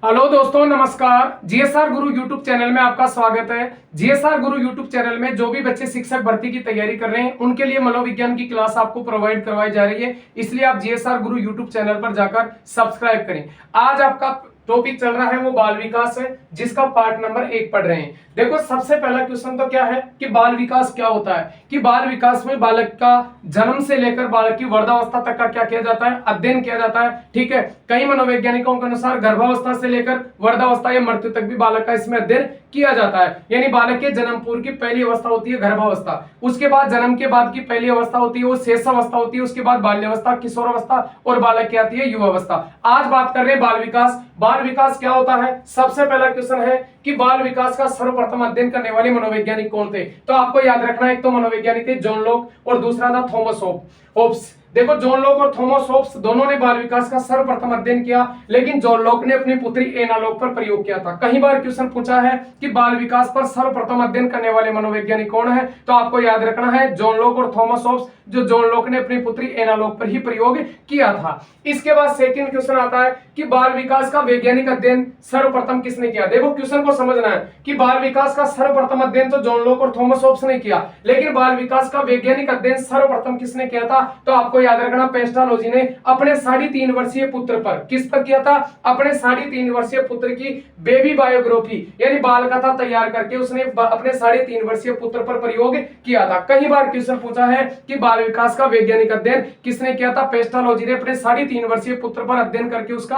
Hello दोस्तों, नमस्कार। GSR गुरु YouTube channel में आपका स्वागत है। जीएसआर गुरु यूट्यूब चैनल में जो भी बच्चे शिक्षक भर्ती की तैयारी कर रहे हैं उनके लिए मनोविज्ञान की क्लास आपको प्रोवाइड करवाई जा रही है, इसलिए आप जीएसआर गुरु यूट्यूब चैनल पर जाकर सब्सक्राइब करें। आज आपका टॉपिक चल रहा है वो बाल विकास है, जिसका पार्ट नंबर 1 पढ़ रहे हैं। देखो, सबसे पहला क्वेश्चन तो क्या है कि बाल विकास क्या होता है। कि बाल विकास में बालक का जन्म से लेकर बालक की वृद्धावस्था तक का क्या किया जाता है, अध्ययन किया जाता है। ठीक है, कई मनोवैज्ञानिकों के अनुसार गर्भावस्था से लेकर वृद्धावस्था या मृत्यु तक भी बालक का इसमें अध्ययन किया जाता है। यानी बालक के जन्म पूर्व की पहली अवस्था होती है गर्भावस्था, उसके बाद जन्म के बाद की पहली अवस्था होती है वो शेषावस्था होती है, उसके बाद बाल्यावस्था, किशोरावस्था और बालक की आती है युवावस्था। आज बात कर रहे हैं बाल विकास। बाल विकास क्या होता है। सबसे पहला क्वेश्चन है कि बाल विकास का सर्वप्रथम अध्ययन करने वाले मनोवैज्ञानिक कौन थे। तो आपको याद रखना है, एक तो मनोवैज्ञानिक थे जॉन लॉक और दूसरा था थॉमस होब्स। देखो, जॉन लॉक और थॉमस होब्स दोनों ने बाल विकास का सर्वप्रथम अध्ययन किया, लेकिन जॉन लॉक ने अपनी पुत्री एना लॉक पर प्रयोग किया था। कई बार क्वेश्चन पूछा है कि बाल विकास पर सर्वप्रथम अध्ययन करने वाले मनोवैज्ञानिक कौन है। तो आपको याद रखना है जॉन लॉक और थॉमस होब्स, जो जॉन लॉक ने अपनी पुत्री एना लॉक पर ही प्रयोग किया था। इसके बाद सेकंड क्वेश्चन आता है कि बाल विकास का वैज्ञानिक अध्ययन सर्वप्रथम किसने किया। देखो, क्वेश्चन को समझना है कि बाल विकास का सर्वप्रथम अध्ययन तो जॉन लॉक और थॉमस होब्स ने किया, लेकिन बाल विकास का वैज्ञानिक अध्ययन सर्वप्रथम किसने किया था। तो आपको याद रखना, पेस्टालोजी ने अपने 3.5 वर्षीय पुत्र पर, किस पर किया था, अपने 3.5 वर्षीय पुत्र की बेबी बायोग्राफी यानी बाल कथा तैयार करके उसने अपने 3.5 वर्षीय पुत्र पर प्रयोग किया था। कई बार क्वेश्चन पूछा है कि बाल विकास का वैज्ञानिक अध्ययन किसने किया था। पेस्टालोजी ने अपने 3.5 वर्षीय पुत्र पर अध्ययन करके उस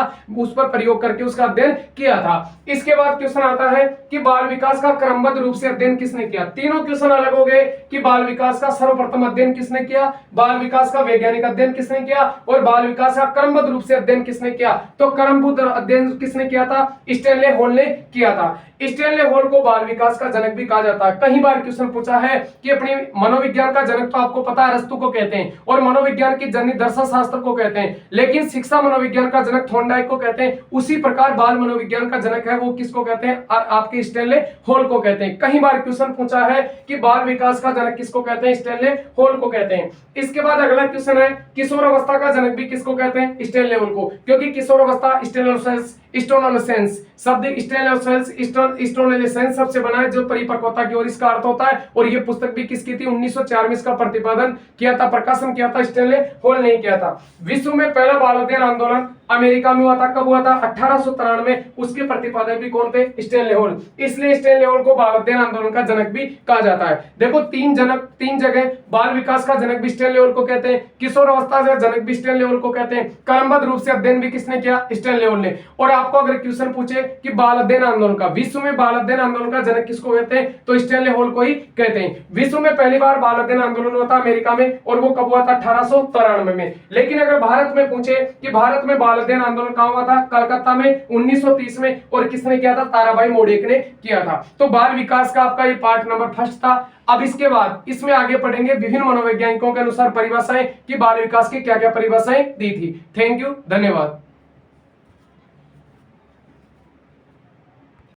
पर प्रयोग करके उसका अध्ययन किया था। इसके बाद क्वेश्चन आता है कि बाल विकास का क्रमबद्ध रूप से अध्ययन किसने किया। तीनों क्वेश्चन अलग हो गए कि बाल विकास का सर्वप्रथम अध्ययन किसने किया, बाल विकास का वैज्ञानिक अध्ययन किसने किया और बाल विकास का क्रमबद्ध रूप से अध्ययन किसने किया। तो क्रमबद्ध अध्ययन किसने किया था, स्टैनले हॉल ने किया था। स्टैनले हॉल को बाल विकास का जनक भी कहा जाता है। कई बार क्वेश्चन पूछा है कि अपनी मनोविज्ञान का जनक तो आपको पता है अरस्तु को कहते हैं और मनोविज्ञान की जननी दर्शन शास्त्र को कहते हैं, लेकिन शिक्षा मनोविज्ञान का जनक थॉर्नडाइक को कहते हैं। उसी प्रकार बाल मनोविज्ञान का जनक है वो किसको कहते हैं, आपके स्टैनले हॉल को कहते हैं। कई बार क्वेश्चन पूछा है कि बाल विकास का जनक किसको कहते हैं, स्टैनले हॉल को कहते हैं। इसके बाद अगला क्वेश्चन है किशोरावस्था का जनक भी किसको कहते हैं, स्टैनले हॉल को, क्योंकि किशोरावस्था स्टोनोसेंस शब्द स्टोनोसेंस सबसे बना है जो परिपक्वता की ओर इसका अर्थ होता है। और ये पुस्तक भी किसकी थी, 1904 में इसका प्रतिपादन किया था, प्रकाशन किया था, स्टैनले हॉल ने किया था। विश्व में पहला बाल अध्ययन आंदोलन अमेरिका में हुआ था। कब हुआ था, 1893 में। उसके प्रतिपादक भी कौन थे, स्टैनले हॉल। इसलिए स्टैनले हॉल को बाल अध्ययन आंदोलन का जनक भी कहा जाता है। देखो, तीन जगह बाल विकास का जनक भी स्टैनले हॉल को कहते हैं, किशोरावस्था का जनक भी स्टैनले हॉल को कहते हैं, क्रमबद्ध रूप से अध्ययन भी किसने किया, स्टैनले हॉल ने। और आपको अगर क्वेश्चन पूछे कि बाल अध्ययन आंदोलन का, विश्व में बाल अध्ययन आंदोलन का जनक किसको कहते हैं, तो स्टैनले हॉल को ही कहते हैं। विश्व में पहली बार बाल अध्ययन आंदोलन हुआ था अमेरिका में, और वो कब हुआ था, 1893 में। लेकिन अगर भारत में पूछे कि भारत में बाल अध्ययन आंदोलन कहां हुआ था, कलकत्ता में 1930 में, और किसने किया था, ताराबाई मोडेक ने किया था। तो बाल विकास का आपका ये पार्ट नंबर 1 था। अब इसके बाद इसमें आगे पढ़ेंगे विभिन्न मनोवैज्ञानिकों के अनुसार परिभाषाएं कि बाल विकास की क्या क्या परिभाषाएं दी थी। थैंक यू, धन्यवाद।